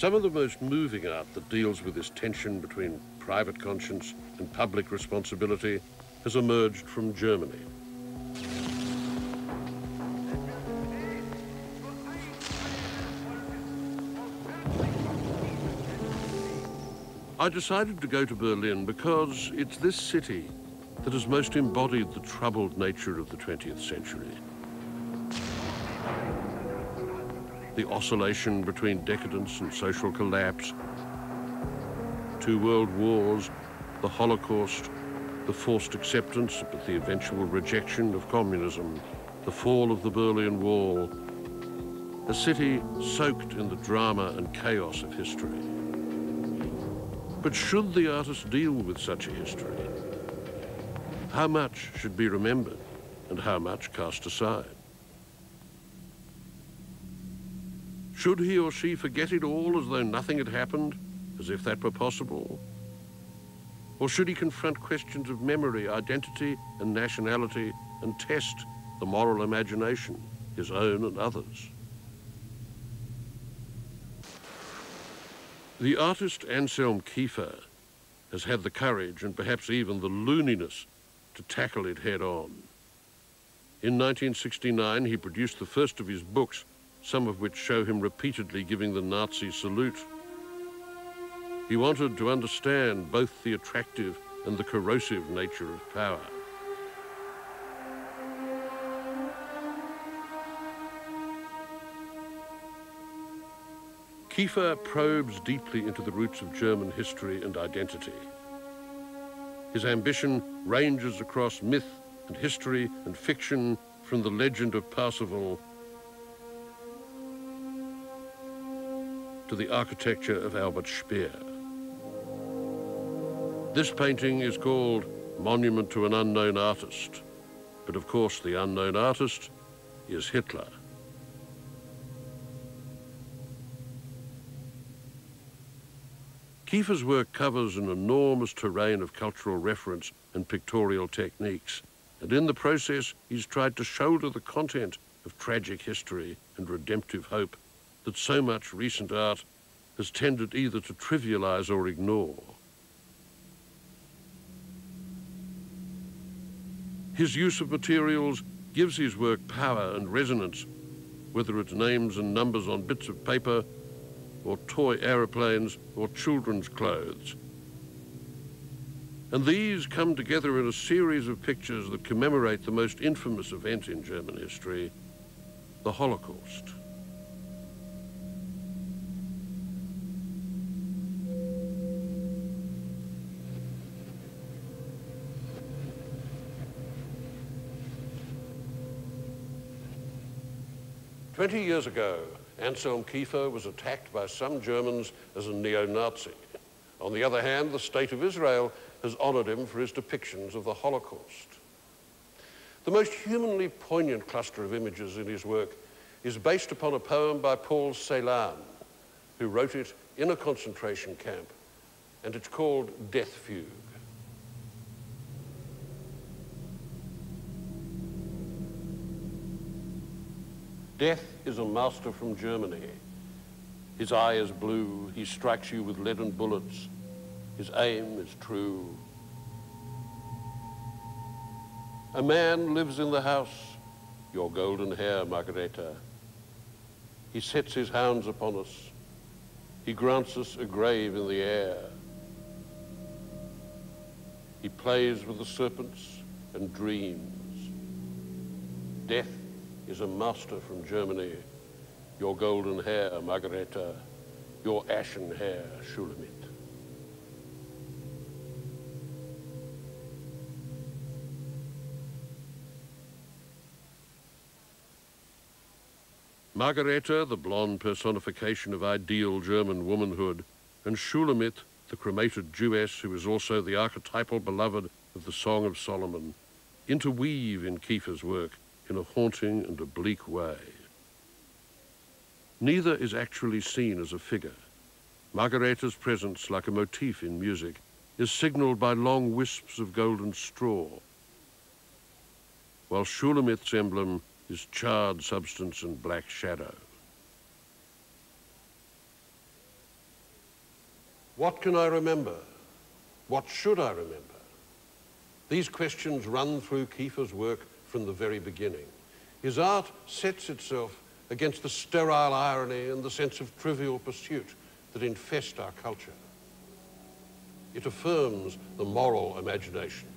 Some of the most moving art that deals with this tension between private conscience and public responsibility has emerged from Germany. I decided to go to Berlin because it's this city that has most embodied the troubled nature of the 20th century. The oscillation between decadence and social collapse, 2 world wars, the Holocaust, the forced acceptance but the eventual rejection of communism, the fall of the Berlin Wall, a city soaked in the drama and chaos of history. But should the artist deal with such a history? How much should be remembered and how much cast aside? Should he or she forget it all as though nothing had happened, as if that were possible? Or should he confront questions of memory, identity, and nationality and test the moral imagination, his own and others? The artist Anselm Kiefer has had the courage and perhaps even the looniness to tackle it head on. In 1969, he produced the first of his books, some of which show him repeatedly giving the Nazi salute. He wanted to understand both the attractive and the corrosive nature of power. Kiefer probes deeply into the roots of German history and identity. His ambition ranges across myth and history and fiction, from the legend of Parsifal to the architecture of Albert Speer. This painting is called Monument to an Unknown Artist, but of course the unknown artist is Hitler. Kiefer's work covers an enormous terrain of cultural reference and pictorial techniques, and in the process he's tried to shoulder the content of tragic history and redemptive hope that so much recent art has tended either to trivialize or ignore. His use of materials gives his work power and resonance, whether it's names and numbers on bits of paper, or toy aeroplanes, or children's clothes. And these come together in a series of pictures that commemorate the most infamous event in German history, the Holocaust. "20 years ago, Anselm Kiefer was attacked by some Germans as a neo-Nazi. On the other hand, the State of Israel has honored him for his depictions of the Holocaust. The most humanly poignant cluster of images in his work is based upon a poem by Paul Celan, who wrote it in a concentration camp, and it's called Death Fugue. Death is a master from Germany. His eye is blue, he strikes you with leaden bullets. His aim is true. A man lives in the house, your golden hair, Margareta. He sets his hounds upon us. He grants us a grave in the air. He plays with the serpents and dreams. Death is a master from Germany. Your golden hair, Margareta. Your ashen hair, Shulamit. Margareta, the blonde personification of ideal German womanhood, and Shulamit, the cremated Jewess who is also the archetypal beloved of the Song of Solomon, interweave in Kiefer's work in a haunting and oblique way. Neither is actually seen as a figure. Margareta's presence, like a motif in music, is signaled by long wisps of golden straw, while Shulamit's emblem is charred substance and black shadow. What can I remember? What should I remember? These questions run through Kiefer's work from the very beginning. His art sets itself against the sterile irony and the sense of trivial pursuit that infest our culture. It affirms the moral imagination